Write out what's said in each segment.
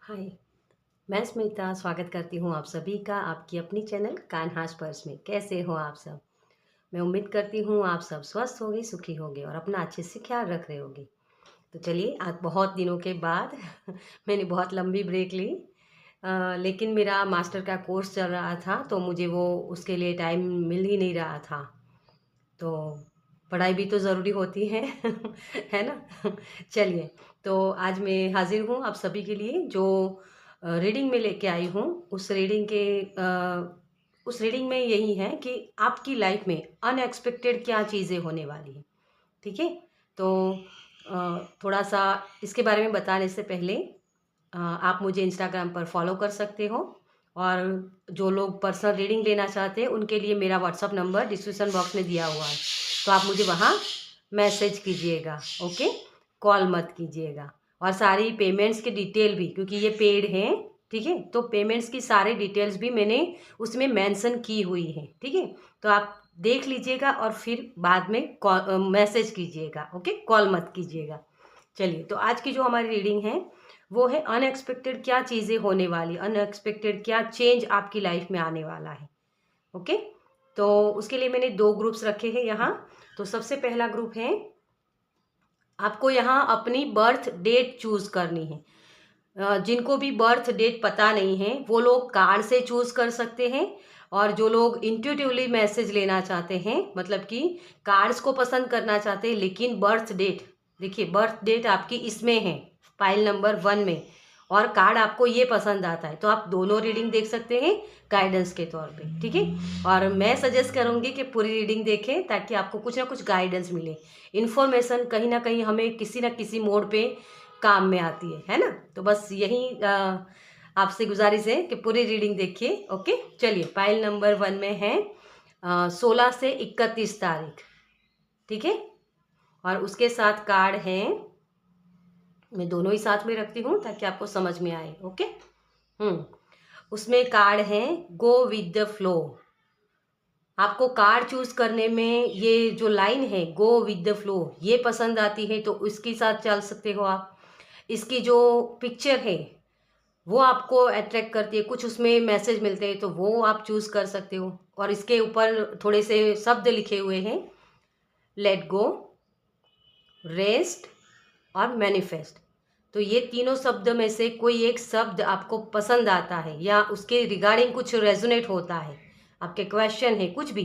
हाय, मैं स्मिता स्वागत करती हूँ आप सभी का आपकी अपनी चैनल कान्हास पर्स में। कैसे हो आप सब? मैं उम्मीद करती हूँ आप सब स्वस्थ होंगे, सुखी होंगे और अपना अच्छे से ख्याल रख रहे होंगे। तो चलिए, आज बहुत दिनों के बाद मैंने बहुत लंबी ब्रेक ली। लेकिन मेरा मास्टर का कोर्स चल रहा था तो मुझे वो उसके लिए टाइम मिल ही नहीं रहा था। तो पढ़ाई भी तो ज़रूरी होती है है ना? चलिए, तो आज मैं हाज़िर हूँ आप सभी के लिए जो रीडिंग में लेके आई हूँ। उस रीडिंग में यही है कि आपकी लाइफ में अनएक्सपेक्टेड क्या चीज़ें होने वाली हैं, ठीक है? तो थोड़ा-सा इसके बारे में बताने से पहले आप मुझे इंस्टाग्राम पर फॉलो कर सकते हो और जो लोग पर्सनल रीडिंग लेना चाहते हैं उनके लिए मेरा व्हाट्सअप नंबर डिस्क्रिप्शन बॉक्स में दिया हुआ है। तो आप मुझे वहाँ मैसेज कीजिएगा, ओके? कॉल मत कीजिएगा। और सारी पेमेंट्स की डिटेल भी, क्योंकि ये पेड हैं, ठीक है? तो पेमेंट्स की सारी डिटेल्स भी मैंने उसमें मेंशन की हुई है, ठीक है? तो आप देख लीजिएगा और फिर बाद में मैसेज कीजिएगा, ओके? कॉल मत कीजिएगा। चलिए, तो आज की जो हमारी रीडिंग है वो है अनएक्सपेक्टेड क्या चीज़ें होने वाली, अनएक्सपेक्टेड क्या चेंज आपकी लाइफ में आने वाला है, ओके? तो उसके लिए मैंने 2 ग्रुप्स रखे हैं यहाँ। तो सबसे पहला ग्रुप है, आपको यहाँ अपनी बर्थ डेट चूज़ करनी है। जिनको भी बर्थ डेट पता नहीं है वो लोग कार्ड से चूज़ कर सकते हैं। और जो लोग इंट्यूटिवली मैसेज लेना चाहते हैं, मतलब कि कार्ड्स को पसंद करना चाहते हैं लेकिन बर्थ डेट, देखिए बर्थ डेट आपकी इसमें है, फाइल नंबर 1 में, और कार्ड आपको ये पसंद आता है, तो आप दोनों रीडिंग देख सकते हैं गाइडेंस के तौर पे, ठीक है? और मैं सजेस्ट करूँगी कि पूरी रीडिंग देखें ताकि आपको कुछ ना कुछ गाइडेंस मिले। इन्फॉर्मेशन कहीं ना कहीं हमें किसी ना किसी मोड पे काम में आती है ना? तो बस यही आपसे गुजारिश है कि पूरी रीडिंग देखिए, ओके? चलिए, फाइल नंबर 1 में है 16 से 31 तारीख, ठीक है? और उसके साथ कार्ड हैं, मैं दोनों ही साथ में रखती हूँ ताकि आपको समझ में आए, ओके? उसमें कार्ड है गो विद द फ्लो। आपको कार्ड चूज करने में ये जो लाइन है गो विद द फ्लो ये पसंद आती है तो इसके साथ चल सकते हो आप। इसकी जो पिक्चर है वो आपको अट्रैक्ट करती है, कुछ उसमें मैसेज मिलते हैं तो वो आप चूज कर सकते हो। और इसके ऊपर थोड़े से शब्द लिखे हुए हैं, लेट गो, रेस्ट और मैनिफेस्ट। तो ये तीनों शब्द में से कोई एक शब्द आपको पसंद आता है या उसके रिगार्डिंग कुछ रेजोनेट होता है, आपके क्वेश्चन है कुछ भी,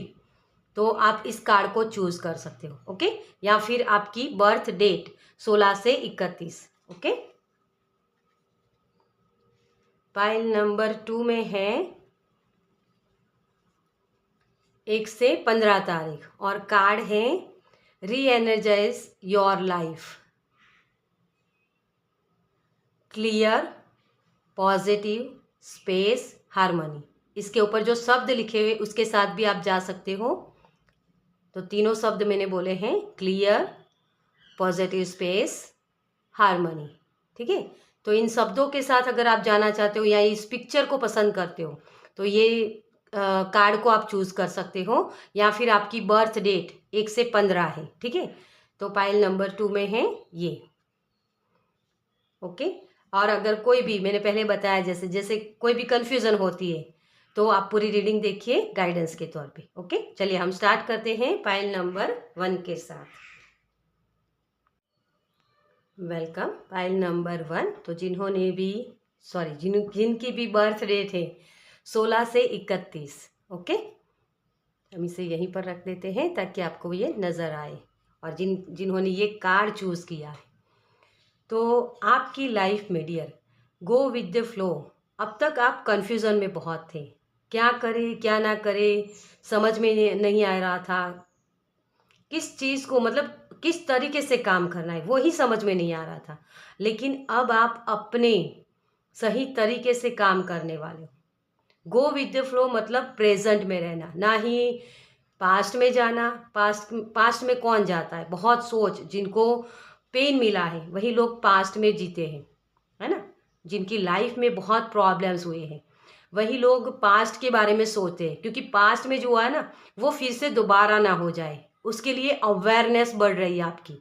तो आप इस कार्ड को चूज कर सकते हो, ओके? या फिर आपकी बर्थ डेट 16 से 31, ओके? फाइल नंबर 2 में है 1 से 15 तारीख और कार्ड है reenergize your life, clear, positive, space, harmony. इसके ऊपर जो शब्द लिखे हुए उसके साथ भी आप जा सकते हो। तो तीनों शब्द मैंने बोले हैं, क्लियर, पॉजिटिव, स्पेस, हार्मनी, ठीक है? तो इन शब्दों के साथ अगर आप जाना चाहते हो या इस पिक्चर को पसंद करते हो तो ये कार्ड को आप चूज कर सकते हो। या फिर आपकी बर्थ डेट 1 से 15 है, ठीक है? तो फाइल नंबर 2 में है ये, ओके? और अगर कोई भी, मैंने पहले बताया जैसे जैसे कोई भी कंफ्यूजन होती है तो आप पूरी रीडिंग देखिए गाइडेंस के तौर पे, ओके? चलिए हम स्टार्ट करते हैं फाइल नंबर 1 के साथ। वेलकम। फाइल नंबर 1, तो जिन्होंने भी जिनकी भी बर्थ डेट है 16 से 31, ओके, हम इसे यहीं पर रख देते हैं ताकि आपको ये नज़र आए। और जिन्होंने ये कार्ड चूज़ किया है, तो आपकी लाइफ में dear, go with the flow. अब तक आप कंफ्यूजन में बहुत थे, क्या करें क्या ना करें, समझ में नहीं आ रहा था किस चीज़ को, मतलब किस तरीके से काम करना है वो ही समझ में नहीं आ रहा था। लेकिन अब आप अपने सही तरीके से काम करने वाले हो। गो विद द फ्लो मतलब प्रेजेंट में रहना, ना ही पास्ट में जाना। पास्ट में कौन जाता है? बहुत सोच, जिनको पेन मिला है वही लोग पास्ट में जीते हैं, है ना? जिनकी लाइफ में बहुत प्रॉब्लम्स हुए हैं वही लोग पास्ट के बारे में सोचते हैं, क्योंकि पास्ट में जो हुआ है ना वो फिर से दोबारा ना हो जाए, उसके लिए अवेयरनेस बढ़ रही है आपकी।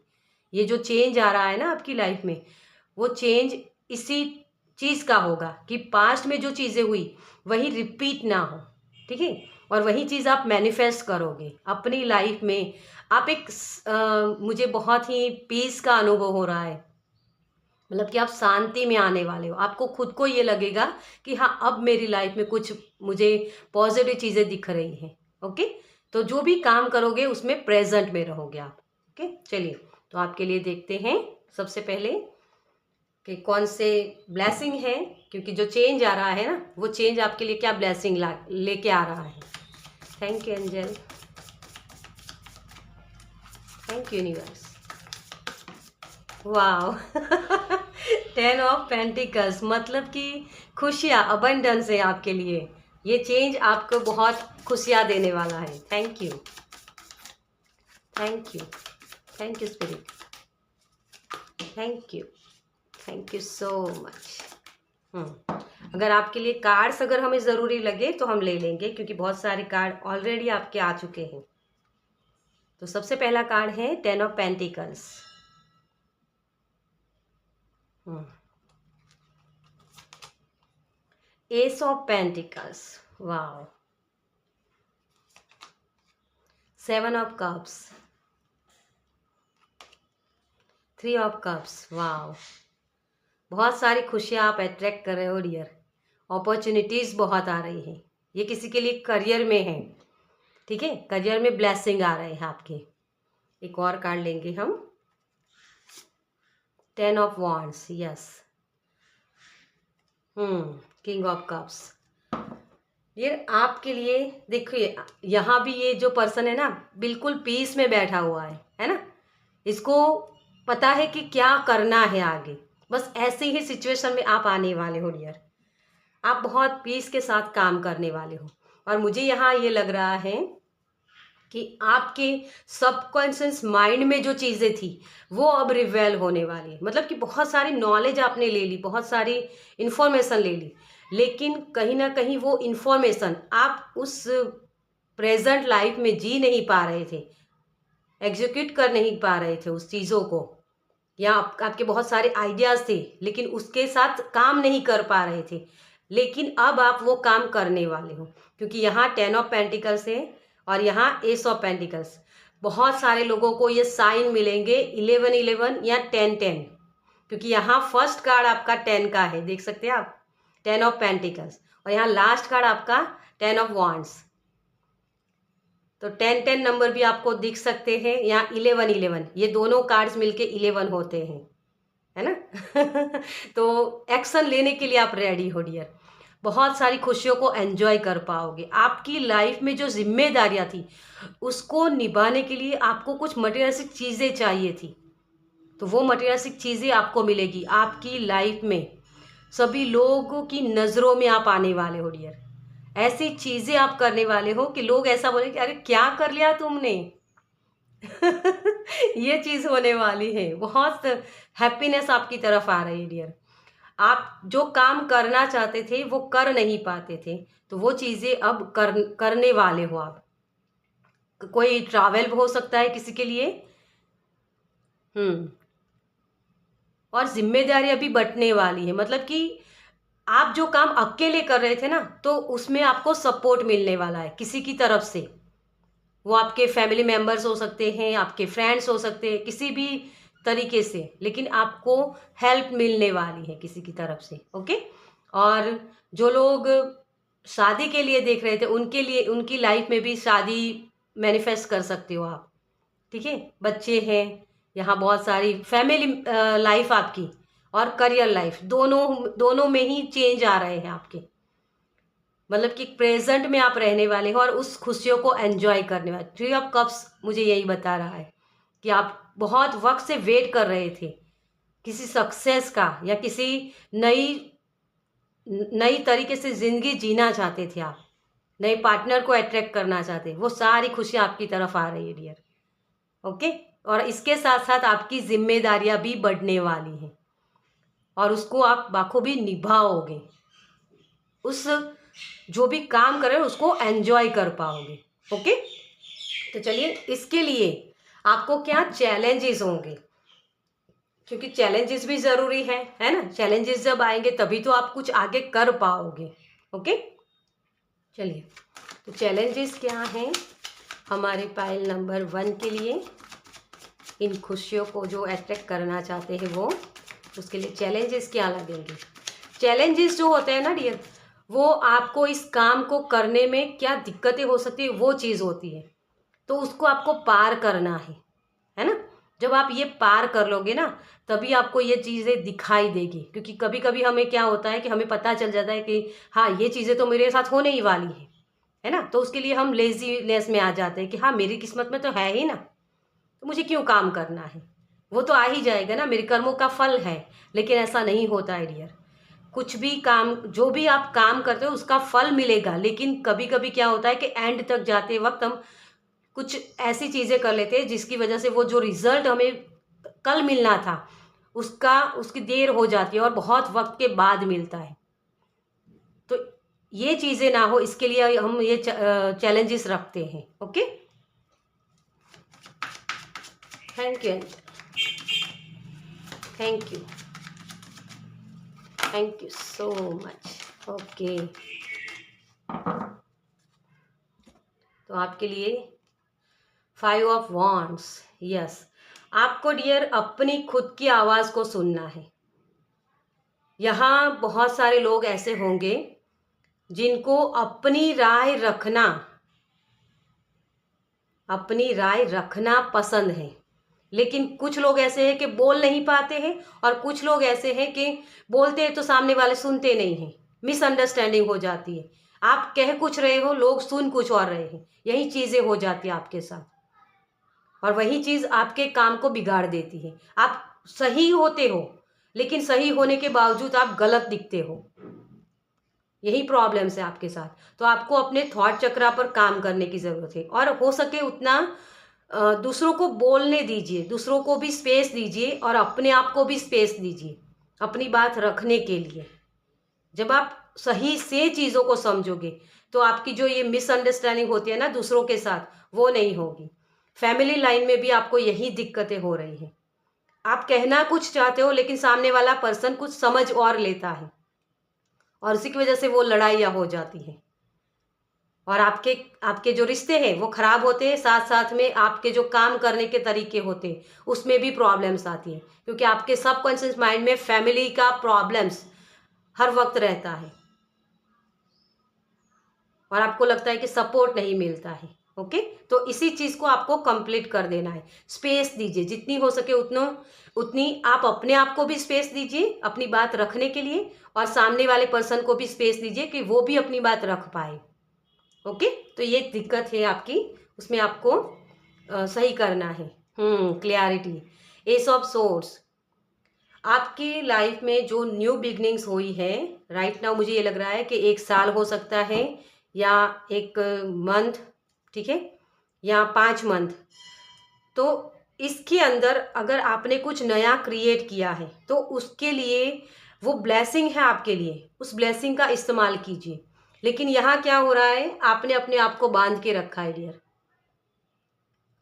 ये जो चेंज आ रहा है ना आपकी लाइफ में, वो चेंज इसी चीज़ का होगा कि पास्ट में जो चीज़ें हुई वही रिपीट ना हो, ठीक है। और वही चीज़ आप मैनिफेस्ट करोगे अपनी लाइफ में। आप मुझे बहुत ही पीस का अनुभव हो रहा है, मतलब कि आप शांति में आने वाले हो। आपको खुद को ये लगेगा कि हाँ, अब मेरी लाइफ में कुछ मुझे पॉजिटिव चीज़ें दिख रही हैं। ओके, तो जो भी काम करोगे उसमें प्रेजेंट में रहोगे आप। ओके, चलिए तो आपके लिए देखते हैं सबसे पहले कि कौन से ब्लेसिंग है, क्योंकि जो चेंज आ रहा है ना, वो चेंज आपके लिए क्या ब्लेसिंग लेके आ रहा है। Thank you angel, thank you universe. Wow 10 of pentacles, मतलब कि खुशियाँ, अबंडेंस है आपके लिए। ये चेंज आपको बहुत खुशियाँ देने वाला है। Thank you, thank you, thank you spirit, thank you so much. अगर आपके लिए कार्ड्स अगर हमें ज़रूरी लगे तो हम ले लेंगे, क्योंकि बहुत सारे कार्ड ऑलरेडी आपके आ चुके हैं। तो सबसे पहला कार्ड है 10 of pentacles. S of pentacles, wow. 7 of cups, 3 of cups, wow. बहुत सारी खुशियाँ आप अट्रैक्ट कर रहे हो डियर। अपॉर्चुनिटीज़ बहुत आ रही हैं। ये किसी के लिए करियर में है, ठीक है, करियर में ब्लेसिंग आ रहे हैं आपके। एक और कार्ड लेंगे हम, 10 of wands, yes. King of cups. ये आपके लिए देखिए, यहाँ भी ये जो पर्सन है ना, बिल्कुल पीस में बैठा हुआ है ना। इसको पता है कि क्या करना है आगे। बस ऐसी ही सिचुएशन में आप आने वाले हो डियर। आप बहुत पीस के साथ काम करने वाले हो। और मुझे यहाँ ये लग रहा है कि आपके सबकॉन्शियस माइंड में जो चीज़ें थी वो अब रिवेल होने वाली है। मतलब कि बहुत सारी नॉलेज आपने ले ली, बहुत सारी इन्फॉर्मेशन ले ली, लेकिन कहीं ना कहीं वो इन्फॉर्मेशन आप उस प्रेजेंट लाइफ में जी नहीं पा रहे थे, एग्जीक्यूट कर नहीं पा रहे थे उस चीज़ों को, या आपके बहुत सारे आइडियाज़ थे लेकिन उसके साथ काम नहीं कर पा रहे थे। लेकिन अब आप वो काम करने वाले हो, क्योंकि यहाँ 10 ऑफ पेंटिकल्स है और यहाँ एस ऑफ पेंटिकल्स। बहुत सारे लोगों को ये साइन मिलेंगे 11-11 या 10-10, क्योंकि यहाँ फर्स्ट कार्ड आपका 10 का है, देख सकते हैं आप, 10 ऑफ पेंटिकल्स, और यहाँ लास्ट कार्ड आपका 10 ऑफ वॉन्ड्स। तो 10-10 नंबर भी आपको दिख सकते हैं, यहाँ 11-11, ये दोनों कार्ड्स मिलके 11 होते हैं, है ना तो एक्शन लेने के लिए आप रेडी हो डियर। बहुत सारी खुशियों को एंजॉय कर पाओगे। आपकी लाइफ में जो जिम्मेदारियां थी उसको निभाने के लिए आपको कुछ मटेरियलिस्टिक चीज़ें चाहिए थी, तो वो मटेरियलिस्टिक चीज़ें आपको मिलेगी। आपकी लाइफ में सभी लोगों की नज़रों में आप आने वाले हो डियर। ऐसी चीज़ें आप करने वाले हो कि लोग ऐसा बोले कि अरे क्या कर लिया तुमने ये चीज़ होने वाली है। बहुत हैप्पीनेस आपकी तरफ आ रही है डियर। आप जो काम करना चाहते थे वो कर नहीं पाते थे, तो वो चीज़ें अब करने वाले हो आप। कोई ट्रैवल हो सकता है किसी के लिए, और जिम्मेदारी अभी बंटने वाली है। मतलब कि आप जो काम अकेले कर रहे थे ना, तो उसमें आपको सपोर्ट मिलने वाला है किसी की तरफ से। वो आपके फैमिली मेम्बर्स हो सकते हैं, आपके फ्रेंड्स हो सकते हैं, किसी भी तरीके से, लेकिन आपको हेल्प मिलने वाली है किसी की तरफ से। ओके, और जो लोग शादी के लिए देख रहे थे उनके लिए, उनकी लाइफ में भी शादी मैनिफेस्ट कर सकते हो आप, ठीक है। बच्चे हैं, यहाँ बहुत सारी फैमिली लाइफ आपकी और करियर लाइफ दोनों दोनों में ही चेंज आ रहे हैं आपके। मतलब कि प्रेजेंट में आप रहने वाले हो और उस खुशियों को एंजॉय करने वाले। 3 ऑफ कप्स मुझे यही बता रहा है कि आप बहुत वक्त से वेट कर रहे थे किसी सक्सेस का, या किसी नई नई तरीके से ज़िंदगी जीना चाहते थे आप, नए पार्टनर को अट्रैक्ट करना चाहते, वो सारी खुशियाँ आपकी तरफ आ रही है डियर। ओके, और इसके साथ साथ आपकी जिम्मेदारियां भी बढ़ने वाली हैं और उसको आप बाखूबी निभाओगे। उस जो भी काम कर रहे हो उसको एंजॉय कर पाओगे। ओके, तो चलिए इसके लिए आपको क्या चैलेंजेस होंगे, क्योंकि चैलेंजेस भी ज़रूरी है ना। चैलेंजेस जब आएंगे तभी तो आप कुछ आगे कर पाओगे। ओके, चलिए, तो चैलेंजेस क्या हैं हमारे पाइल नंबर 1 के लिए, इन खुशियों को जो अट्रैक्ट करना चाहते हैं वो, उसके लिए चैलेंजेस क्या लगेंगे। चैलेंजेस जो होते हैं ना डियर, वो आपको इस काम को करने में क्या दिक्कतें हो सकती है वो चीज़ होती है, तो उसको आपको पार करना है ना। जब आप ये पार कर लोगे ना, तभी आपको ये चीज़ें दिखाई देगी। क्योंकि कभी कभी हमें क्या होता है कि हमें पता चल जाता है कि हाँ, ये चीज़ें तो मेरे साथ होने ही वाली है ना। तो उसके लिए हम लेजीनेस में आ जाते हैं कि हाँ, मेरी किस्मत में तो है ही ना, तो मुझे क्यों काम करना है, वो तो आ ही जाएगा ना, मेरे कर्मों का फल है। लेकिन ऐसा नहीं होता है डियर। कुछ भी काम, जो भी आप काम करते हो उसका फल मिलेगा, लेकिन कभी कभी क्या होता है कि एंड तक जाते वक्त हम कुछ ऐसी चीज़ें कर लेते हैं जिसकी वजह से वो जो रिजल्ट हमें कल मिलना था उसकी देर हो जाती है और बहुत वक्त के बाद मिलता है। तो ये चीज़ें ना हो, इसके लिए हम ये चैलेंजेस रखते हैं। Okay, thank you, thank you, thank you so much. Okay, तो आपके लिए 5 ऑफ वॉन्ड्स। यस, आपको डियर अपनी खुद की आवाज़ को सुनना है। यहाँ बहुत सारे लोग ऐसे होंगे जिनको अपनी राय रखना पसंद है, लेकिन कुछ लोग ऐसे हैं कि बोल नहीं पाते हैं, और कुछ लोग ऐसे हैं कि बोलते हैं तो सामने वाले सुनते नहीं हैं, मिसअंडरस्टैंडिंग हो जाती है। आप कह कुछ रहे हो, लोग सुन कुछ और रहे हैं, यही चीज़ें हो जाती है आपके साथ, और वही चीज़ आपके काम को बिगाड़ देती है। आप सही होते हो, लेकिन सही होने के बावजूद आप गलत दिखते हो, यही प्रॉब्लम्स है आपके साथ। तो आपको अपने थॉट चक्रा पर काम करने की ज़रूरत है, और हो सके उतना दूसरों को बोलने दीजिए, दूसरों को भी स्पेस दीजिए, और अपने आप को भी स्पेस दीजिए अपनी बात रखने के लिए। जब आप सही से चीज़ों को समझोगे तो आपकी जो ये मिसअंडरस्टैंडिंग होती है ना दूसरों के साथ, वो नहीं होगी। फैमिली लाइन में भी आपको यही दिक्कतें हो रही हैं। आप कहना कुछ चाहते हो, लेकिन सामने वाला पर्सन कुछ समझ और लेता है, और उसी की वजह से वो लड़ाइयाँ हो जाती हैं, और आपके आपके जो रिश्ते हैं वो खराब होते हैं। साथ साथ में आपके जो काम करने के तरीके होते हैं उसमें भी प्रॉब्लम्स आती हैं, क्योंकि आपके सबकॉन्शियस माइंड में फैमिली का प्रॉब्लम्स हर वक्त रहता है, और आपको लगता है कि सपोर्ट नहीं मिलता है। ओके, तो इसी चीज़ को आपको कंप्लीट कर देना है। स्पेस दीजिए, जितनी हो सके उतनी आप अपने आप को भी स्पेस दीजिए अपनी बात रखने के लिए, और सामने वाले पर्सन को भी स्पेस दीजिए कि वो भी अपनी बात रख पाए। ओके, तो ये दिक्कत है आपकी, उसमें आपको सही करना है। Clarity, S of source. आपकी लाइफ में जो न्यू बिगनिंग्स हुई है राइट नाउ, मुझे ये लग रहा है कि 1 साल हो सकता है, या 1 मंथ, ठीक है, या 5 मंथ। तो इसके अंदर अगर आपने कुछ नया क्रिएट किया है तो उसके लिए वो ब्लेसिंग है आपके लिए, उस ब्लेसिंग का इस्तेमाल कीजिए। लेकिन यहाँ क्या हो रहा है, आपने अपने आप को बांध के रखा है डियर,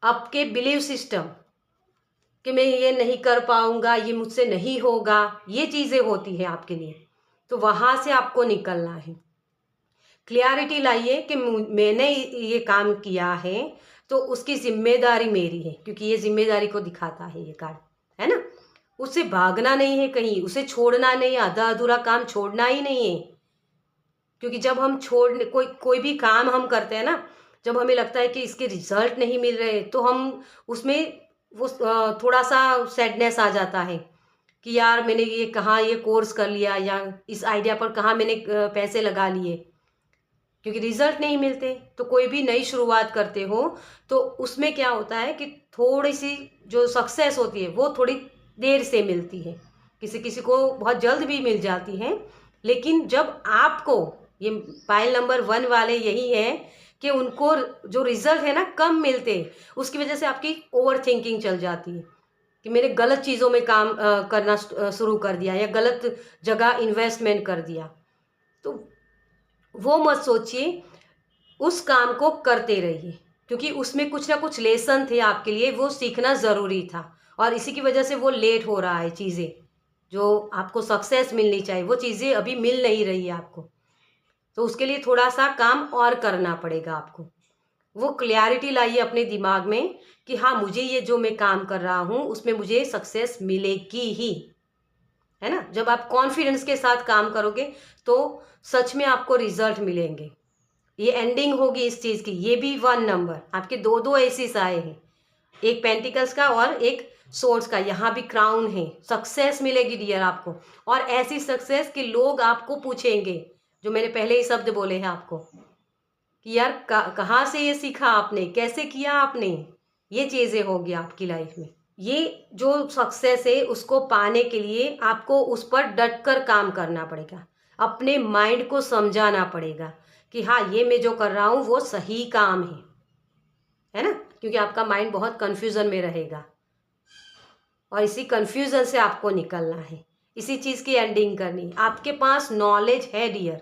आपके बिलीव सिस्टम कि मैं ये नहीं कर पाऊंगा, ये मुझसे नहीं होगा, ये चीज़ें होती हैं आपके लिए। तो वहाँ से आपको निकलना है। क्लियरिटी लाइए कि मैंने ये काम किया है तो उसकी जिम्मेदारी मेरी है, क्योंकि ये जिम्मेदारी को दिखाता है ये कार्ड, है ना। उससे भागना नहीं है कहीं, उसे छोड़ना नहीं, आधा अधूरा काम छोड़ना ही नहीं है। क्योंकि जब हम कोई भी काम हम करते हैं ना, जब हमें लगता है कि इसके रिजल्ट नहीं मिल रहे, तो हम उसमें वो थोड़ा सा सैडनेस आ जाता है कि यार मैंने ये कहाँ ये कोर्स कर लिया, या इस आइडिया पर कहाँ मैंने पैसे लगा लिए, क्योंकि रिजल्ट नहीं मिलते। तो कोई भी नई शुरुआत करते हो तो उसमें क्या होता है कि थोड़ी सी जो सक्सेस होती है वो थोड़ी देर से मिलती है, किसी किसी को बहुत जल्द भी मिल जाती है। लेकिन जब आपको ये पाइल नंबर 1 वाले यही है कि उनको जो रिजल्ट है ना कम मिलते, उसकी वजह से आपकी ओवर थिंकिंग चल जाती है कि मैंने गलत चीज़ों में काम करना शुरू कर दिया, या गलत जगह इन्वेस्टमेंट कर दिया। तो वो मत सोचिए, उस काम को करते रहिए, क्योंकि उसमें कुछ ना कुछ लेसन थे आपके लिए, वो सीखना ज़रूरी था, और इसी की वजह से वो लेट हो रहा है, चीज़ें जो आपको सक्सेस मिलनी चाहिए वो चीज़ें अभी मिल नहीं रही है आपको। तो उसके लिए थोड़ा सा काम और करना पड़ेगा आपको। वो क्लैरिटी लाइए अपने दिमाग में कि हाँ, मुझे ये जो मैं काम कर रहा हूँ उसमें मुझे सक्सेस मिलेगी ही, है ना। जब आप कॉन्फिडेंस के साथ काम करोगे तो सच में आपको रिजल्ट मिलेंगे। ये एंडिंग होगी इस चीज़ की, ये भी 1 नंबर, आपके दो दो एसिस आए हैं, एक पेंटिकल्स का और एक सोर्स का, यहाँ भी क्राउन है। सक्सेस मिलेगी डियर आपको, और ऐसी सक्सेस कि लोग आपको पूछेंगे, जो मैंने पहले ही शब्द बोले हैं आपको कि यार कहाँ से ये सीखा आपने, कैसे किया आपने, ये चीज़ें होगी आपकी लाइफ में। ये जो सक्सेस है उसको पाने के लिए आपको उस पर डट कर काम करना पड़ेगा, अपने माइंड को समझाना पड़ेगा कि हाँ, ये मैं जो कर रहा हूँ वो सही काम है ना, क्योंकि आपका माइंड बहुत कन्फ्यूज़न में रहेगा और इसी कन्फ्यूज़न से आपको निकलना है, इसी चीज़ की एंडिंग करनी। आपके पास नॉलेज है डियर,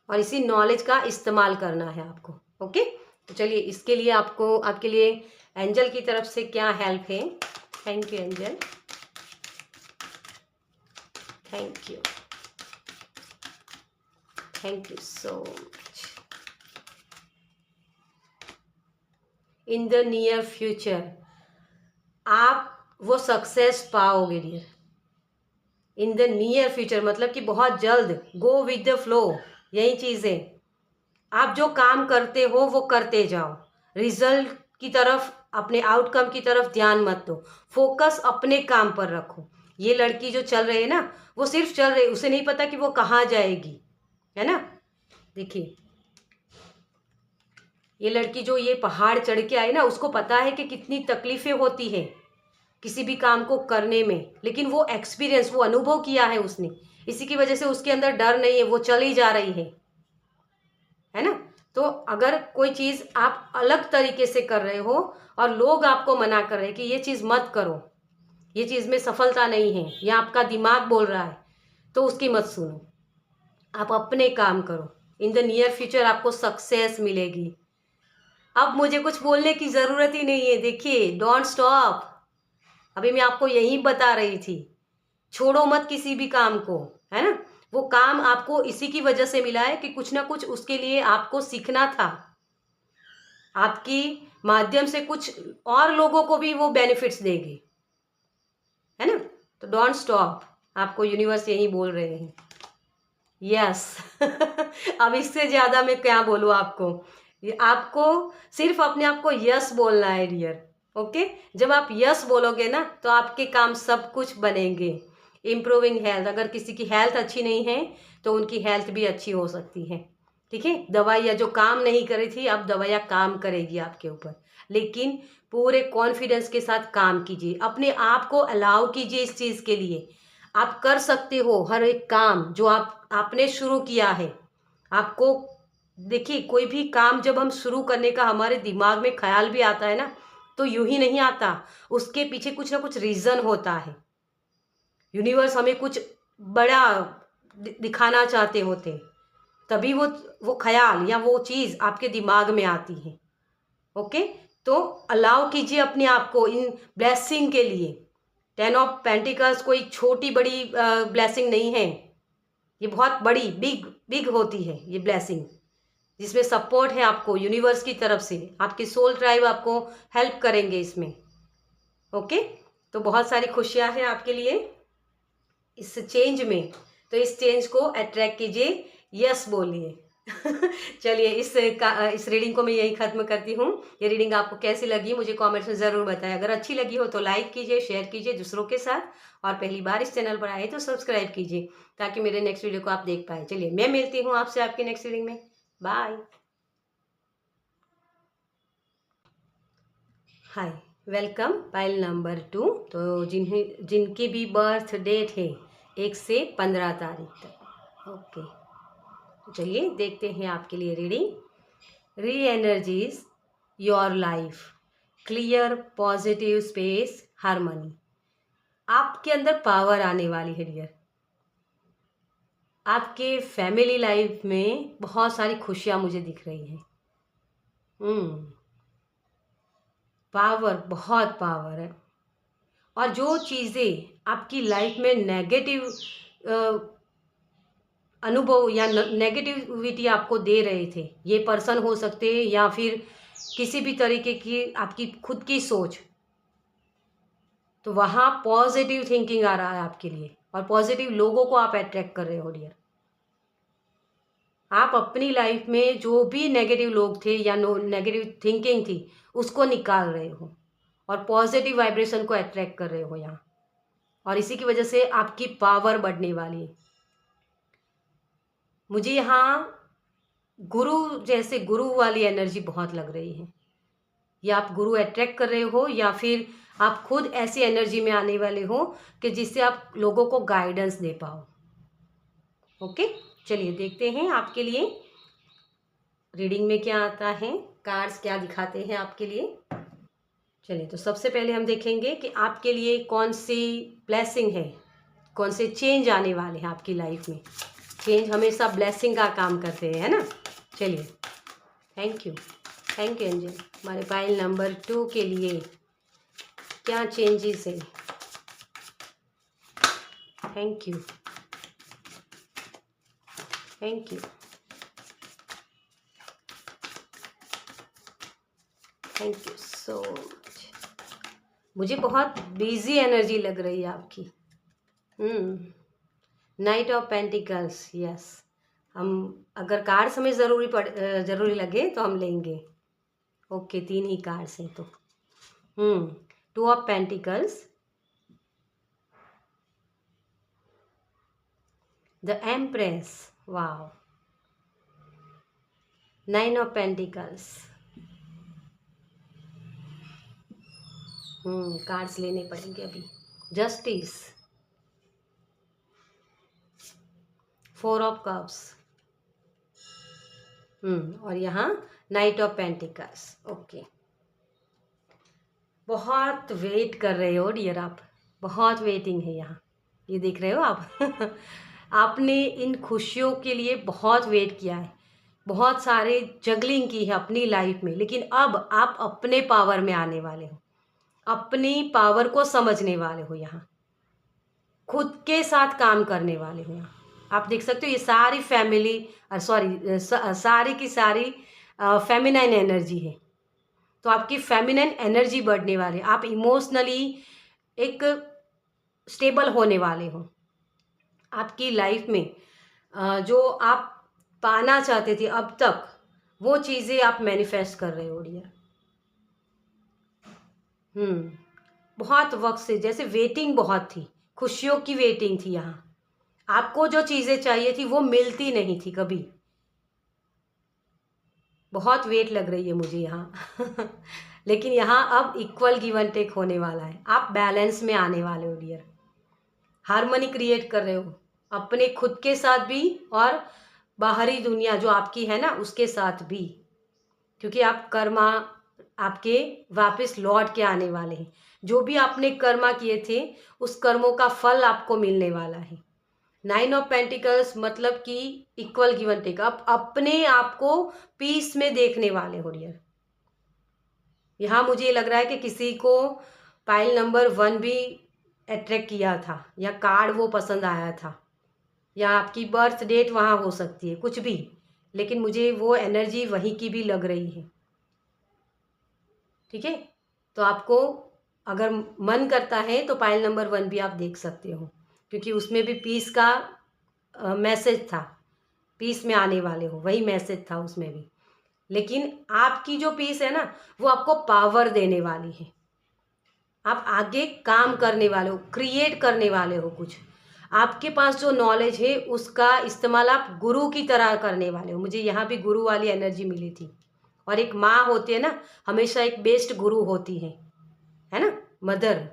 और इसी नॉलेज का इस्तेमाल करना है आपको। ओके, तो चलिए इसके लिए आपको, आपके लिए एंजल की तरफ से क्या हेल्प है। Thank you angel, thank you, thank you so much. In the near future आप वो सक्सेस पाओगे dear. In the near future मतलब कि बहुत जल्द। गो विद द फ्लो, यही चीज़ है। आप जो काम करते हो वो करते जाओ, रिजल्ट की तरफ, अपने आउटकम की तरफ ध्यान मत दो, फोकस अपने काम पर रखो। ये लड़की जो चल रही है ना, वो सिर्फ चल रही, उसे नहीं पता कि वो कहाँ जाएगी, है ना। देखिए ये लड़की जो ये पहाड़ चढ़ के आई ना, उसको पता है कि कितनी तकलीफें होती है किसी भी काम को करने में, लेकिन वो एक्सपीरियंस, वो अनुभव किया है उसने, इसी की वजह से उसके अंदर डर नहीं है, वो चली जा रही है ना। तो अगर कोई चीज़ आप अलग तरीके से कर रहे हो और लोग आपको मना कर रहे हैं कि ये चीज़ मत करो, ये चीज़ में सफलता नहीं है, या आपका दिमाग बोल रहा है, तो उसकी मत सुनो, आप अपने काम करो। इन द नियर फ्यूचर आपको सक्सेस मिलेगी। अब मुझे कुछ बोलने की ज़रूरत ही नहीं है। देखिए, डोंट स्टॉप, अभी मैं आपको यही बता रही थी, छोड़ो मत किसी भी काम को, है ना। वो काम आपको इसी की वजह से मिला है कि कुछ ना कुछ उसके लिए आपको सीखना था, आपकी माध्यम से कुछ और लोगों को भी वो बेनिफिट्स देगी, है ना। तो डोंट स्टॉप, आपको यूनिवर्स यही बोल रहे हैं। यस अब इससे ज़्यादा मैं क्या बोलूँ आपको, ये आपको सिर्फ अपने आप को यस बोलना है डियर। ओके, जब आप यस बोलोगे ना तो आपके काम सब कुछ बनेंगे। इम्प्रूविंग हेल्थ, अगर किसी की हेल्थ अच्छी नहीं है तो उनकी हेल्थ भी अच्छी हो सकती है, ठीक है। दवाइयाँ जो काम नहीं कर रही थी, अब दवाइयाँ काम करेगी आपके ऊपर, लेकिन पूरे कॉन्फिडेंस के साथ काम कीजिए, अपने आप को अलाउ कीजिए इस चीज़ के लिए। आप कर सकते हो हर एक काम जो आपने शुरू किया है। आपको देखिए, कोई भी काम जब हम शुरू करने का हमारे दिमाग में ख्याल भी आता है ना, तो यूं ही नहीं आता, उसके पीछे कुछ ना कुछ रीज़न होता है। यूनिवर्स हमें कुछ बड़ा दिखाना चाहते होते, तभी वो ख्याल या वो चीज़ आपके दिमाग में आती है। ओके, तो अलाउ कीजिए अपने आप को इन ब्लेसिंग के लिए। 10 ऑफ पेंटिकल्स कोई छोटी बड़ी ब्लेसिंग नहीं है, ये बहुत बड़ी बिग बिग होती है ये ब्लेसिंग, जिसमें सपोर्ट है आपको यूनिवर्स की तरफ से, आपकी सोल ट्राइब आपको हेल्प करेंगे इसमें। ओके, तो बहुत सारी खुशियां हैं आपके लिए इस चेंज में, तो इस चेंज को अट्रैक्ट कीजिए, यस बोलिए चलिए इस रीडिंग को मैं यही ख़त्म करती हूँ। ये रीडिंग आपको कैसी लगी मुझे कमेंट्स में ज़रूर बताएं। अगर अच्छी लगी हो तो लाइक कीजिए, शेयर कीजिए दूसरों के साथ, और पहली बार इस चैनल पर आए तो सब्सक्राइब कीजिए ताकि मेरे नेक्स्ट वीडियो को आप देख पाए। चलिए मैं मिलती हूँ आपसे आपकी नेक्स्ट रीडिंग में। बाय। हाय, वेलकम पाइल नंबर 2। तो जिनकी भी बर्थ डेट है 1 से 15 तारीख तक। ओके, तो चलिए देखते हैं आपके लिए रीडिंग। री energies your life, clear positive space harmony. आपके अंदर पावर आने वाली है डियर। आपके फैमिली लाइफ में बहुत सारी खुशियाँ मुझे दिख रही हैं। पावर, बहुत पावर है। और जो चीज़ें आपकी लाइफ में नेगेटिव अनुभव या नेगेटिविटी आपको दे रहे थे, ये पर्सन हो सकते हैं या फिर किसी भी तरीके की आपकी खुद की सोच, तो वहाँ पॉजिटिव थिंकिंग आ रहा है आपके लिए और पॉजिटिव लोगों को आप अट्रैक्ट कर रहे हो डियर। आप अपनी लाइफ में जो भी नेगेटिव लोग थे या नेगेटिव थिंकिंग थी उसको निकाल रहे हो और पॉजिटिव वाइब्रेशन को अट्रैक्ट कर रहे हो यहाँ, और इसी की वजह से आपकी पावर बढ़ने वाली है। मुझे यहाँ गुरु जैसे गुरु वाली एनर्जी बहुत लग रही है। या आप गुरु अट्रैक्ट कर रहे हो या फिर आप खुद ऐसी एनर्जी में आने वाले हो कि जिससे आप लोगों को गाइडेंस दे पाओ। ओके, चलिए देखते हैं आपके लिए रीडिंग में क्या आता है, कार्ड्स क्या दिखाते हैं आपके लिए। चलिए, तो सबसे पहले हम देखेंगे कि आपके लिए कौन सी ब्लेसिंग है, कौन से चेंज आने वाले हैं आपकी लाइफ में। चेंज हमेशा ब्लेसिंग का काम करते हैं, है ना। चलिए, थैंक यू एंजल। हमारे पाइल नंबर 2 के लिए क्या चेंजेस है। Thank you so much. मुझे बहुत बिजी एनर्जी लग रही है आपकी। Night of pentacles, yes. हम अगर कार्ड्स हमें ज़रूरी लगे तो हम लेंगे। ओके, 3 ही कार्ड्स हैं तो 2 of pentacles, the empress, wow, 9 of pentacles. Cards लेने पड़ेंगे अभी। जस्टिस, 4 ऑफ कप्स, और यहाँ नाइट ऑफ पेंटिकल्स। ओके, बहुत वेट कर रहे हो डियर आप, बहुत वेटिंग है यहाँ, ये देख रहे हो आप। आपने इन खुशियों के लिए बहुत वेट किया है, बहुत सारे जगलिंग की है अपनी लाइफ में, लेकिन अब आप अपने पावर में आने वाले हो, अपनी पावर को समझने वाले हो, यहाँ खुद के साथ काम करने वाले हो। यहाँ आप देख सकते हो ये सारी फैमिली सारी की सारी फेमिनाइन एनर्जी है, तो आपकी फेमिनाइन एनर्जी बढ़ने वाली है। आप इमोशनली एक स्टेबल होने वाले हो। आपकी लाइफ में जो आप पाना चाहते थे अब तक, वो चीज़ें आप मैनिफेस्ट कर रहे हो डियर। बहुत वक्त से जैसे वेटिंग बहुत थी, खुशियों की वेटिंग थी। यहाँ आपको जो चीज़ें चाहिए थी वो मिलती नहीं थी कभी, बहुत वेट लग रही है मुझे यहाँ। लेकिन यहाँ अब इक्वल गिव एंड टेक होने वाला है, आप बैलेंस में आने वाले हो डियर। हार्मनी क्रिएट कर रहे हो अपने खुद के साथ भी और बाहरी दुनिया जो आपकी है ना उसके साथ भी, क्योंकि आप कर्मा आपके वापस लौट के आने वाले हैं। जो भी आपने कर्मा किए थे उस कर्मों का फल आपको मिलने वाला है। 9 ऑफ पेंटिकल्स मतलब कि इक्वल गिव एंड टेक, आप अपने आप को पीस में देखने वाले हो डियर। यहाँ मुझे लग रहा है कि किसी को पाइल नंबर 1 भी अट्रैक्ट किया था, या कार्ड वो पसंद आया था, या आपकी बर्थ डेट वहाँ हो सकती है, कुछ भी, लेकिन मुझे वो एनर्जी वहीं की भी लग रही है। ठीक है, तो आपको अगर मन करता है तो पाइल नंबर 1 भी आप देख सकते हो, क्योंकि उसमें भी पीस का मैसेज था, पीस में आने वाले हो, वही मैसेज था उसमें भी। लेकिन आपकी जो पीस है ना वो आपको पावर देने वाली है, आप आगे काम करने वाले हो, क्रिएट करने वाले हो कुछ। आपके पास जो नॉलेज है उसका इस्तेमाल आप गुरु की तरह करने वाले हो। मुझे यहाँ भी गुरु वाली एनर्जी मिली थी, और एक माँ होती है ना, हमेशा एक बेस्ट गुरु होती है ना, मदर।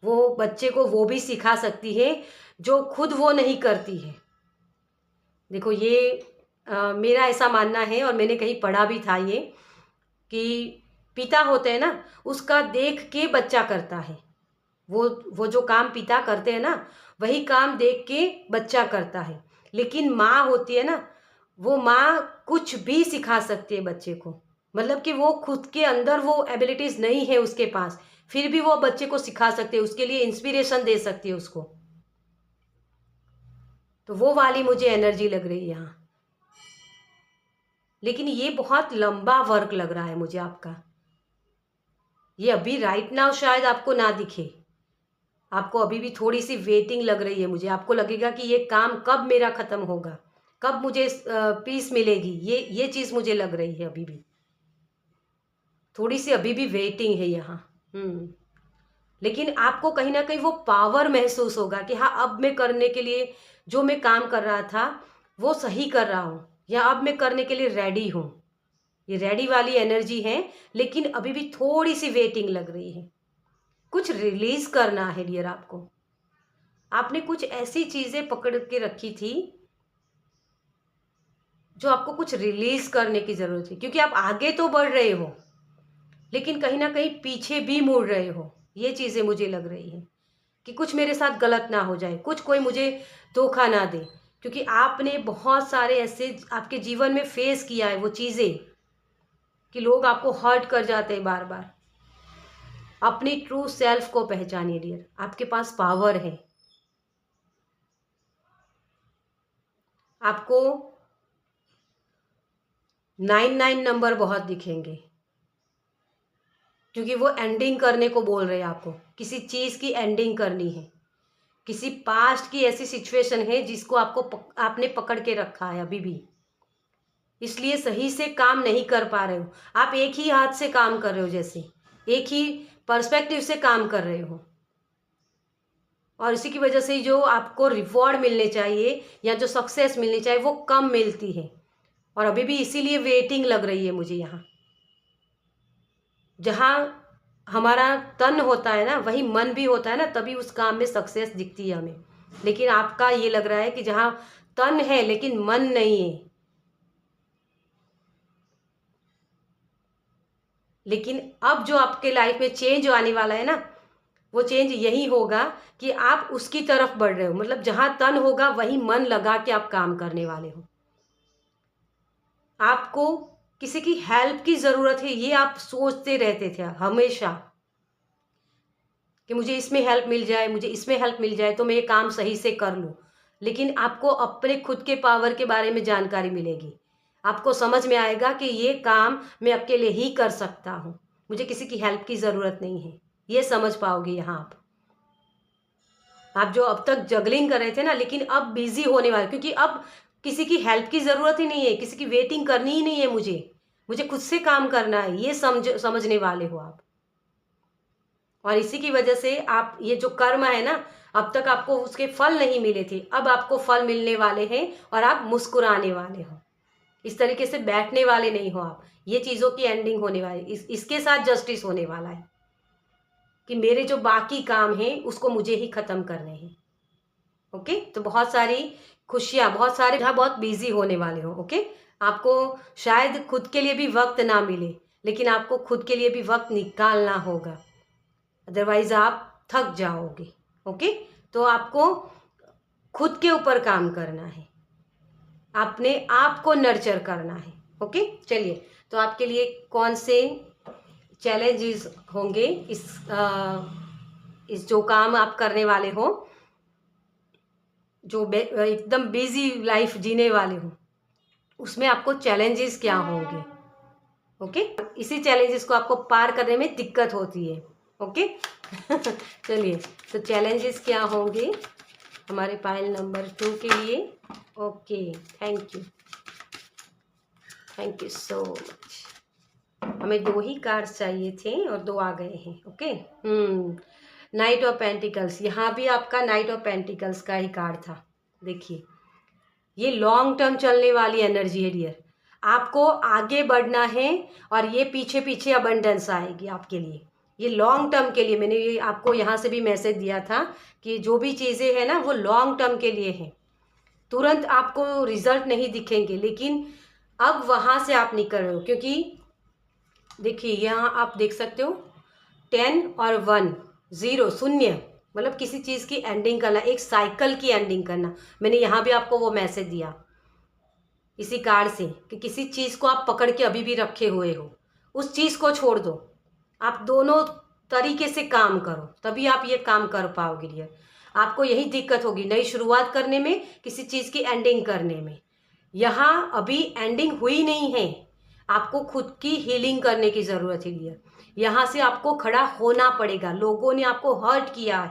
वो बच्चे को वो भी सिखा सकती है जो खुद वो नहीं करती है। देखो ये मेरा ऐसा मानना है, और मैंने कहीं पढ़ा भी था ये, कि पिता होते हैं ना उसका देख के बच्चा करता है। वो जो काम पिता करते हैं ना वही काम देख के बच्चा करता है। लेकिन माँ होती है ना, वो माँ कुछ भी सिखा सकती है बच्चे को, मतलब कि वो खुद के अंदर वो एबिलिटीज़ नहीं है उसके पास, फिर भी वो बच्चे को सिखा सकते हैं, उसके लिए इंस्पिरेशन दे सकती है उसको। तो वो वाली मुझे एनर्जी लग रही है यहाँ। लेकिन ये बहुत लंबा वर्क लग रहा है मुझे आपका। ये अभी राइट नाउ शायद आपको ना दिखे, आपको अभी भी थोड़ी सी वेटिंग लग रही है मुझे। आपको लगेगा कि ये काम कब मेरा ख़त्म होगा, कब मुझे पीस मिलेगी, ये चीज़ मुझे लग रही है अभी भी। थोड़ी सी अभी भी वेटिंग है यहाँ। लेकिन आपको कहीं ना कहीं वो पावर महसूस होगा कि हाँ, अब मैं करने के लिए जो मैं काम कर रहा था वो सही कर रहा हूँ, या अब मैं करने के लिए रेडी हूँ। ये रेडी वाली एनर्जी है, लेकिन अभी भी थोड़ी सी वेटिंग लग रही है। कुछ रिलीज करना है डियर आपको। आपने कुछ ऐसी चीजें पकड़ के रखी थी जो आपको कुछ रिलीज करने की जरूरत है, क्योंकि आप आगे तो बढ़ रहे हो लेकिन कहीं ना कहीं पीछे भी मुड़ रहे हो। ये चीजें मुझे लग रही है कि कुछ मेरे साथ गलत ना हो जाए, कुछ कोई मुझे धोखा ना दे, क्योंकि आपने बहुत सारे ऐसे आपके जीवन में फेस किया है वो चीज़ें कि लोग आपको हर्ट कर जाते हैं बार बार। अपनी ट्रू सेल्फ को पहचानिए डियर, आपके पास पावर है। आपको 99 नंबर बहुत दिखेंगे, क्योंकि वो एंडिंग करने को बोल रहे हैं आपको। किसी चीज़ की एंडिंग करनी है, किसी पास्ट की ऐसी सिचुएशन है जिसको आपने पकड़ के रखा है अभी भी, इसलिए सही से काम नहीं कर पा रहे हो। आप एक ही हाथ से काम कर रहे हो, जैसे एक ही पर्सपेक्टिव से काम कर रहे हो, और इसी की वजह से जो आपको रिवॉर्ड मिलने चाहिए या जो सक्सेस मिलनी चाहिए वो कम मिलती है। और अभी भी इसीलिए वेटिंग लग रही है मुझे यहाँ। जहाँ हमारा तन होता है ना, वही मन भी होता है ना, तभी उस काम में सक्सेस दिखती है हमें। लेकिन आपका ये लग रहा है कि जहाँ तन है लेकिन मन नहीं है। लेकिन अब जो आपके लाइफ में चेंज आने वाला है ना, वो चेंज यही होगा कि आप उसकी तरफ बढ़ रहे हो। मतलब जहाँ तन होगा वही मन लगा के आप काम करने वाले हो। आपको किसी की हेल्प की ज़रूरत है, ये आप सोचते रहते थे हमेशा कि मुझे इसमें हेल्प मिल जाए, मुझे इसमें हेल्प मिल जाए तो मैं ये काम सही से कर लूँ। लेकिन आपको अपने खुद के पावर के बारे में जानकारी मिलेगी। आपको समझ में आएगा कि ये काम मैं अकेले ही कर सकता हूँ, मुझे किसी की हेल्प की ज़रूरत नहीं है। ये समझ पाओगे यहाँ आप जो अब तक जगलिंग कर रहे थे ना, लेकिन अब बिजी होने वाले, क्योंकि अब किसी की हेल्प की ज़रूरत ही नहीं है, किसी की वेटिंग करनी ही नहीं है। मुझे खुद से काम करना है, ये समझने वाले हो आप। और इसी की वजह से आप ये जो कर्म है ना, अब तक आपको उसके फल नहीं मिले थे, अब आपको फल मिलने वाले हैं और आप मुस्कुराने वाले हो। इस तरीके से बैठने वाले नहीं हो आप। ये चीज़ों की एंडिंग होने वाली, इसके साथ जस्टिस होने वाला है कि मेरे जो बाकी काम हैं उसको मुझे ही ख़त्म करने हैं। ओके, तो बहुत सारी खुशियाँ, बहुत सारे जहाँ बहुत बिजी होने वाले हो। ओके, आपको शायद खुद के लिए भी वक्त ना मिले, लेकिन आपको खुद के लिए भी वक्त निकालना होगा, अदरवाइज आप थक जाओगे। ओके, तो आपको खुद के ऊपर काम करना है, अपने आप को नर्चर करना है। ओके, चलिए, तो आपके लिए कौन से चैलेंजेस होंगे इस जो काम आप करने वाले हो, जो एकदम बिजी लाइफ जीने वाले हो, उसमें आपको चैलेंजेस क्या होंगे। ओके, इसी चैलेंजेस को आपको पार करने में दिक्कत होती है। ओके चलिए, तो चैलेंजेस क्या होंगे हमारे पाइल नंबर 2 के लिए। Okay, thank you so much. हमें 2 ही कार्ड्स चाहिए थे और 2 आ गए हैं। ओके, नाइट ऑफ पेंटिकल्स, यहाँ भी आपका नाइट ऑफ पेंटिकल्स का ही कार्ड था। देखिए, ये लॉन्ग टर्म चलने वाली एनर्जी है डियर। आपको आगे बढ़ना है और ये पीछे पीछे अबंडेंस आएगी आपके लिए। ये लॉन्ग टर्म के लिए, मैंने ये आपको यहाँ से भी मैसेज दिया था कि जो भी चीज़ें हैं ना वो लॉन्ग टर्म के लिए हैं। तुरंत आपको रिजल्ट नहीं दिखेंगे, लेकिन अब वहाँ से आप निकल रहे हो। क्योंकि देखिए, यहाँ आप देख सकते हो 10 और 1, 0, शून्य, मतलब किसी चीज़ की एंडिंग करना, एक साइकिल की एंडिंग करना। मैंने यहाँ भी आपको वो मैसेज दिया इसी कार्ड से कि किसी चीज़ को आप पकड़ के अभी भी रखे हुए हो, उस चीज़ को छोड़ दो। आप दोनों तरीके से काम करो, तभी आप ये काम कर पाओगे डियर। आपको यही दिक्कत होगी नई शुरुआत करने में, किसी चीज़ की एंडिंग करने में। यहाँ अभी एंडिंग हुई नहीं है, आपको खुद की हीलिंग करने की ज़रूरत है डियर। यहाँ से आपको खड़ा होना पड़ेगा। लोगों ने आपको हर्ट किया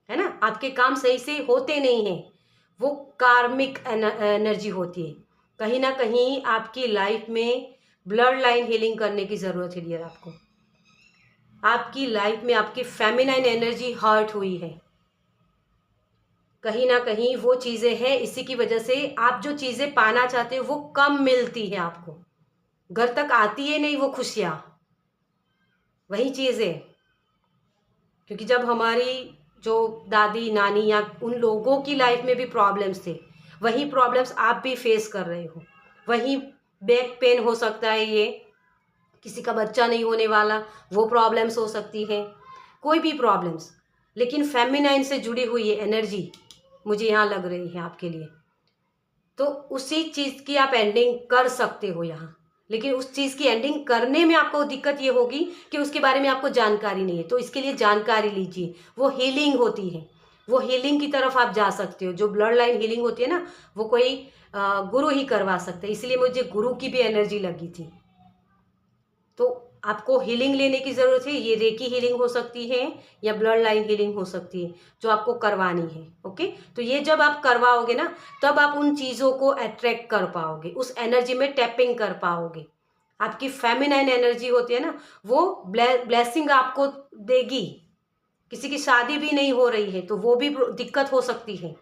है ना, आपके काम सही से होते नहीं हैं, वो कार्मिक एनर्जी होती है। कहीं ना कहीं आपकी लाइफ में ब्लड लाइन हीलिंग करने की ज़रूरत है डियर। आपको आपकी लाइफ में आपकी फेमिनाइन एनर्जी हर्ट हुई है, कहीं ना कहीं वो चीज़ें हैं, इसी की वजह से आप जो चीज़ें पाना चाहते हो वो कम मिलती है आपको, घर तक आती है नहीं वो खुशियाँ, वही चीज़ें। क्योंकि जब हमारी जो दादी नानी या उन लोगों की लाइफ में भी प्रॉब्लम्स थे, वही प्रॉब्लम्स आप भी फेस कर रहे हो। वही बैक पेन हो सकता है, ये किसी का बच्चा नहीं होने वाला, वो प्रॉब्लम्स हो सकती हैं, कोई भी प्रॉब्लम्स। लेकिन फेमिनाइन से जुड़ी हुई ये एनर्जी मुझे यहाँ लग रही है आपके लिए, तो उसी चीज़ की आप एंडिंग कर सकते हो यहाँ। लेकिन उस चीज़ की एंडिंग करने में आपको दिक्कत ये होगी कि उसके बारे में आपको जानकारी नहीं है, तो इसके लिए जानकारी लीजिए। वो हीलिंग होती है, वो हीलिंग की तरफ आप जा सकते हो। जो ब्लड लाइन हीलिंग होती है ना, वो कोई गुरु ही करवा सकते हैं, इसलिए मुझे गुरु की भी एनर्जी लगी थी। तो आपको हीलिंग लेने की ज़रूरत है, ये रेकी हीलिंग हो सकती है या ब्लड लाइन हीलिंग हो सकती है जो आपको करवानी है। ओके, तो ये जब आप करवाओगे ना, तब आप उन चीज़ों को अट्रैक्ट कर पाओगे, उस एनर्जी में टैपिंग कर पाओगे। आपकी फेमिनाइन एनर्जी होती है ना, वो ब्लेसिंग आपको देगी। किसी की शादी भी नहीं हो रही है तो वो भी दिक्कत हो सकती है।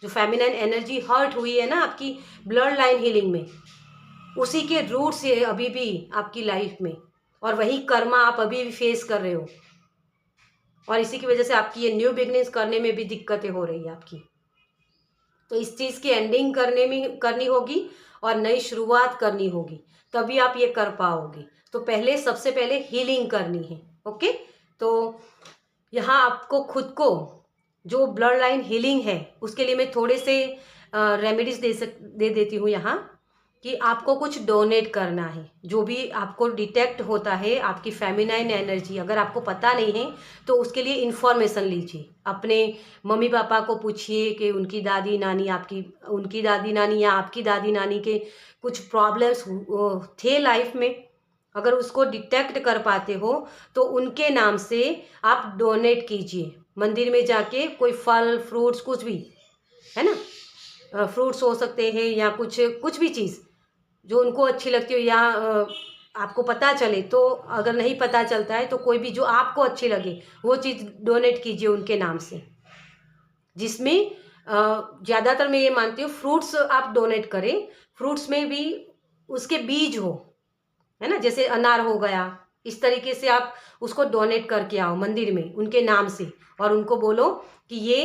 जो फेमिनाइन एनर्जी हर्ट हुई है ना आपकी ब्लड लाइन हीलिंग में, उसी के रूट्स है अभी भी आपकी लाइफ में, और वही कर्मा आप अभी भी फेस कर रहे हो, और इसी की वजह से आपकी ये न्यू बिगनिंग्स करने में भी दिक्कतें हो रही है आपकी। तो इस चीज़ की एंडिंग करनी होगी और नई शुरुआत करनी होगी, तभी आप ये कर पाओगे। तो पहले सबसे पहले हीलिंग करनी है। ओके, तो यहाँ आपको खुद को जो ब्लड लाइन हीलिंग है उसके लिए मैं थोड़े से रेमेडीज दे देती हूँ यहाँ, कि आपको कुछ डोनेट करना है। जो भी आपको डिटेक्ट होता है आपकी फेमिनाइन एनर्जी, अगर आपको पता नहीं है तो उसके लिए इन्फॉर्मेशन लीजिए। अपने मम्मी पापा को पूछिए कि उनकी दादी नानी या आपकी दादी नानी के कुछ प्रॉब्लम्स थे लाइफ में, अगर उसको डिटेक्ट कर पाते हो तो उनके नाम से आप डोनेट कीजिए। मंदिर में जाके कोई फल फ्रूट्स कुछ भी, है ना, फ्रूट्स हो सकते हैं या कुछ भी चीज़ जो उनको अच्छी लगती हो, या आपको पता चले, तो अगर नहीं पता चलता है तो कोई भी जो आपको अच्छी लगे वो चीज़ डोनेट कीजिए उनके नाम से। जिसमें ज़्यादातर मैं ये मानती हूँ फ्रूट्स आप डोनेट करें, फ्रूट्स में भी उसके बीज हो, है ना, जैसे अनार हो गया, इस तरीके से आप उसको डोनेट करके आओ मंदिर में उनके नाम से, और उनको बोलो कि ये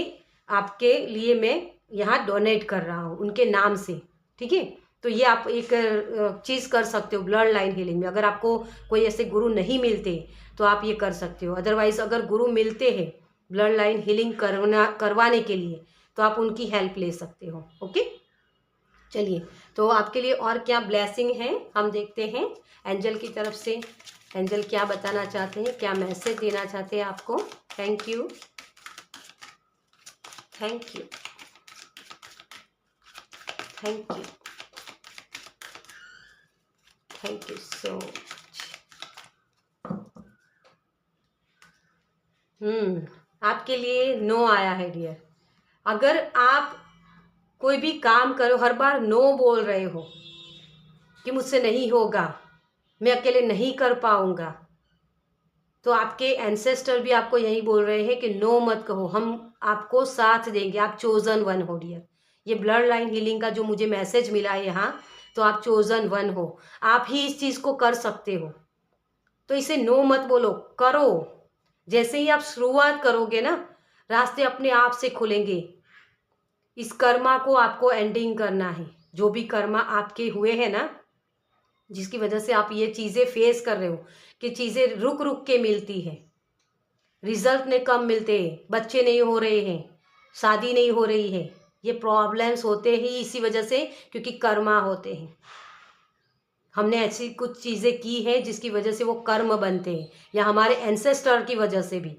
आपके लिए मैं यहाँ डोनेट कर रहा हूँ उनके नाम से। ठीक है, तो ये आप एक चीज़ कर सकते हो ब्लड लाइन हीलिंग में। अगर आपको कोई ऐसे गुरु नहीं मिलते तो आप ये कर सकते हो। अदरवाइज अगर गुरु मिलते हैं ब्लड लाइन हीलिंग करवाने के लिए तो आप उनकी हेल्प ले सकते हो। ओके, चलिए, तो आपके लिए और क्या ब्लेसिंग है हम देखते हैं एंजल की तरफ से। एंजल क्या बताना चाहते हैं, क्या मैसेज देना चाहते हैं आपको। Thank you, thank you, thank you, thank you so much. आपके लिए नो आया है डियर। अगर आप कोई भी काम करो हर बार नो बोल रहे हो कि मुझसे नहीं होगा, मैं अकेले नहीं कर पाऊंगा, तो आपके एंसेस्टर भी आपको यही बोल रहे हैं कि नो मत कहो, हम आपको साथ देंगे, आप चोजन वन हो डियर। ये ब्लड लाइन हीलिंग का जो मुझे मैसेज मिला है यहाँ, तो आप चोजन वन हो, आप ही इस चीज़ को कर सकते हो। तो इसे नो मत बोलो, करो। जैसे ही आप शुरुआत करोगे ना, रास्ते अपने आप से खुलेंगे। इस कर्मा को आपको एंडिंग करना है। जो भी कर्मा आपके हुए हैं ना, जिसकी वजह से आप ये चीज़ें फेस कर रहे हो कि चीज़ें रुक रुक के मिलती है, रिजल्ट ने कम मिलते हैं, बच्चे नहीं हो रहे हैं, शादी नहीं हो रही है, ये प्रॉब्लम्स होते ही इसी वजह से, क्योंकि कर्मा होते हैं। हमने ऐसी कुछ चीज़ें की हैं जिसकी वजह से वो कर्म बनते हैं, या हमारे एंसेस्टर की वजह से भी।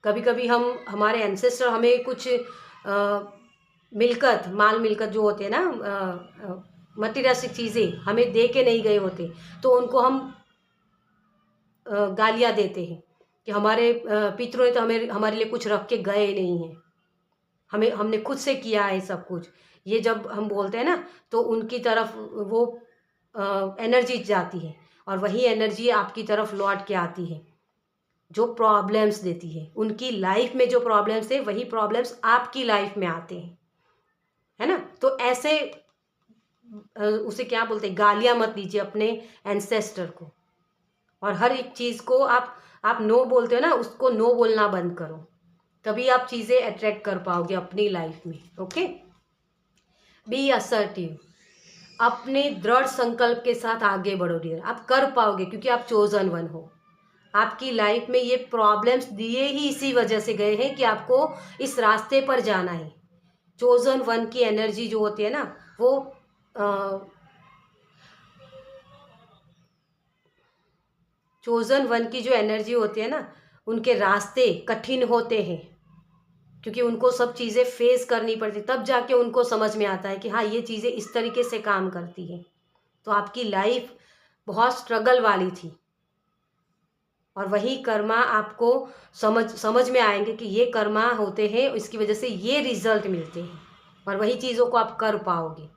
कभी कभी हमारे एंसेस्टर हमें कुछ माल मिलकत जो होते हैं ना, मटीरियलिस्टिक चीज़ें हमें दे के नहीं गए होते, तो उनको हम गालियाँ देते हैं कि हमारे पितरों ने तो हमारे लिए कुछ रख के गए नहीं हैं, हमने खुद से किया है सब कुछ। ये जब हम बोलते हैं ना, तो उनकी तरफ वो एनर्जी जाती है, और वही एनर्जी आपकी तरफ लौट के आती है, जो प्रॉब्लम्स देती है। उनकी लाइफ में जो प्रॉब्लम्स थे, वही प्रॉब्लम्स आपकी लाइफ में आते हैं, है ना। तो ऐसे उसे क्या बोलते हैं, गालियाँ मत दीजिए अपने एंसेस्टर को। और हर एक चीज़ को आप नो बोलते हो ना, उसको नो बोलना बंद करो, तभी आप चीज़ें अट्रैक्ट कर पाओगे अपनी लाइफ में। ओके, बी असर्टिव, अपने दृढ़ संकल्प के साथ आगे बढ़ो डियर। आप कर पाओगे क्योंकि आप चोजन वन हो। आपकी लाइफ में ये प्रॉब्लम्स दिए ही इसी वजह से गए हैं कि आपको इस रास्ते पर जाना है। चोजन वन की एनर्जी जो होती है ना, वो चोजन वन की जो एनर्जी होती है ना, उनके रास्ते कठिन होते हैं, क्योंकि उनको सब चीज़ें फेस करनी पड़ती, तब जाके उनको समझ में आता है कि हाँ, ये चीज़ें इस तरीके से काम करती हैं। तो आपकी लाइफ बहुत स्ट्रगल वाली थी, और वही कर्मा आपको समझ में आएंगे कि ये कर्मा होते हैं, इसकी वजह से ये रिजल्ट मिलते हैं, और वही चीज़ों को आप कर पाओगे।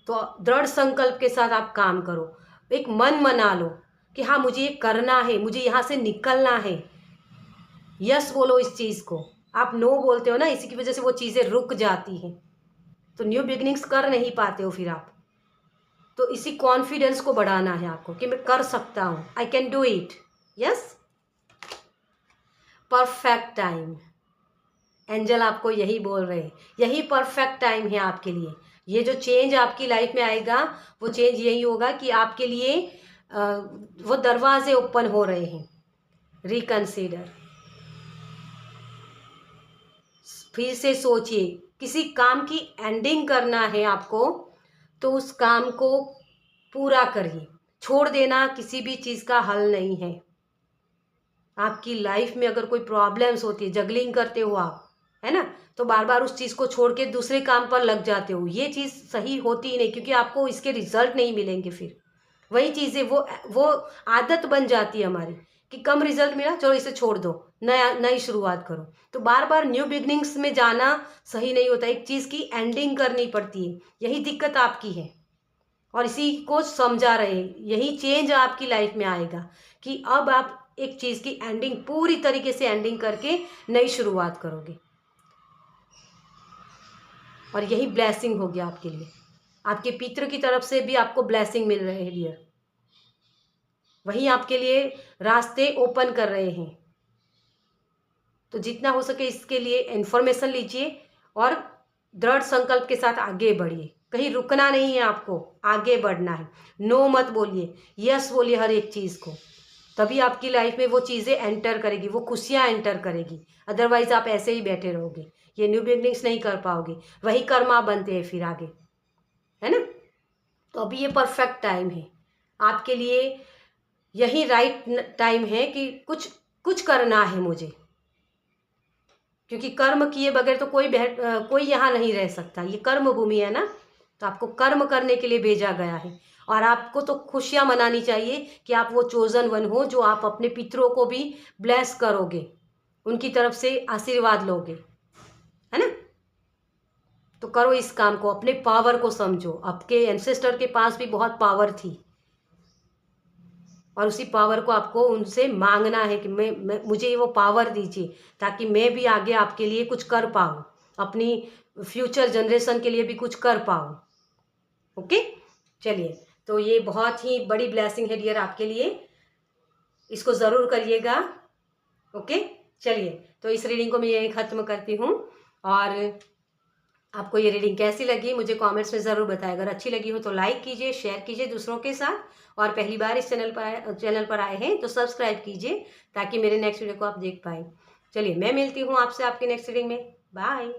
तो दृढ़ संकल्प के साथ आप काम करो, एक मन मना लो कि हाँ, मुझे ये करना है, मुझे यहाँ से निकलना है। यस बोलो इस चीज़ को। आप नो बोलते हो ना, इसी की वजह से वो चीज़ें रुक जाती हैं, तो न्यू बिगनिंग्स कर नहीं पाते हो फिर आप। तो इसी कॉन्फिडेंस को बढ़ाना है आपको कि मैं कर सकता हूँ, I can do it. Yes, perfect time, angel आपको यही बोल रहे हैं, यही परफेक्ट टाइम है आपके लिए। ये जो चेंज आपकी लाइफ में आएगा, वो चेंज यही होगा कि आपके लिए वो दरवाजे ओपन हो रहे हैं। रिकंसीडर, फिर से सोचिए, किसी काम की एंडिंग करना है आपको, तो उस काम को पूरा करिए। छोड़ देना किसी भी चीज़ का हल नहीं है। आपकी लाइफ में अगर कोई प्रॉब्लम्स होती है, जगलिंग करते हो आप, है ना, तो बार बार उस चीज़ को छोड़ के दूसरे काम पर लग जाते हो, ये चीज़ सही होती ही नहीं, क्योंकि आपको इसके रिजल्ट नहीं मिलेंगे। फिर वही चीज़ें वो आदत बन जाती है हमारी कि कम रिजल्ट मिला, चलो इसे छोड़ दो, नई शुरुआत करो। तो बार बार न्यू बिगनिंग्स में जाना सही नहीं होता, एक चीज़ की एंडिंग करनी पड़ती है। यही दिक्कत आपकी है, और इसी को समझा रहे हैं। यही चेंज आपकी लाइफ में आएगा कि अब आप एक चीज़ की एंडिंग, पूरी तरीके से एंडिंग करके नई शुरुआत करोगे, और यही ब्लेसिंग होगी आपके लिए। आपके पितृ की तरफ से भी आपको ब्लेसिंग मिल रहे हैं डियर, वही आपके लिए रास्ते ओपन कर रहे हैं। तो जितना हो सके इसके लिए इन्फॉर्मेशन लीजिए, और दृढ़ संकल्प के साथ आगे बढ़िए। कहीं रुकना नहीं है आपको, आगे बढ़ना है। नो मत बोलिए, यस बोलिए हर एक चीज़ को, तभी आपकी लाइफ में वो चीज़ें एंटर करेगी, वो खुशियाँ एंटर करेगी। अदरवाइज आप ऐसे ही बैठे रहोगे, ये न्यू बिगनिंग्स नहीं कर पाओगे, वही कर्मा बनते हैं फिर आगे, है ना। तो अभी ये परफेक्ट टाइम है आपके लिए, यही राइट टाइम है कि कुछ करना है मुझे, क्योंकि कर्म किए बगैर तो कोई यहाँ नहीं रह सकता। ये कर्म भूमि है ना, तो आपको कर्म करने के लिए भेजा गया है, और आपको तो खुशियाँ मनानी चाहिए कि आप वो चोजन वन हो, जो आप अपने पितरों को भी ब्लेस करोगे, उनकी तरफ से आशीर्वाद लोगे, है ना। तो करो इस काम को, अपने पावर को समझो। आपके एंसेस्टर के पास भी बहुत पावर थी, और उसी पावर को आपको उनसे मांगना है कि मुझे वो पावर दीजिए, ताकि मैं भी आगे आपके लिए कुछ कर पाऊँ, अपनी फ्यूचर जनरेशन के लिए भी कुछ कर पाऊँ। ओके, चलिए, तो ये बहुत ही बड़ी ब्लेसिंग है डियर आपके लिए, इसको ज़रूर करिएगा। ओके, चलिए, तो इस रीडिंग को मैं यहीं ख़त्म करती हूँ, और आपको ये रीडिंग कैसी लगी मुझे कमेंट्स में ज़रूर बताएं। अगर अच्छी लगी हो तो लाइक कीजिए, शेयर कीजिए दूसरों के साथ, और पहली बार इस चैनल पर आए हैं तो सब्सक्राइब कीजिए, ताकि मेरे नेक्स्ट वीडियो को आप देख पाएँ। चलिए, मैं मिलती हूँ आपसे आपके नेक्स्ट रीडिंग में। बाय।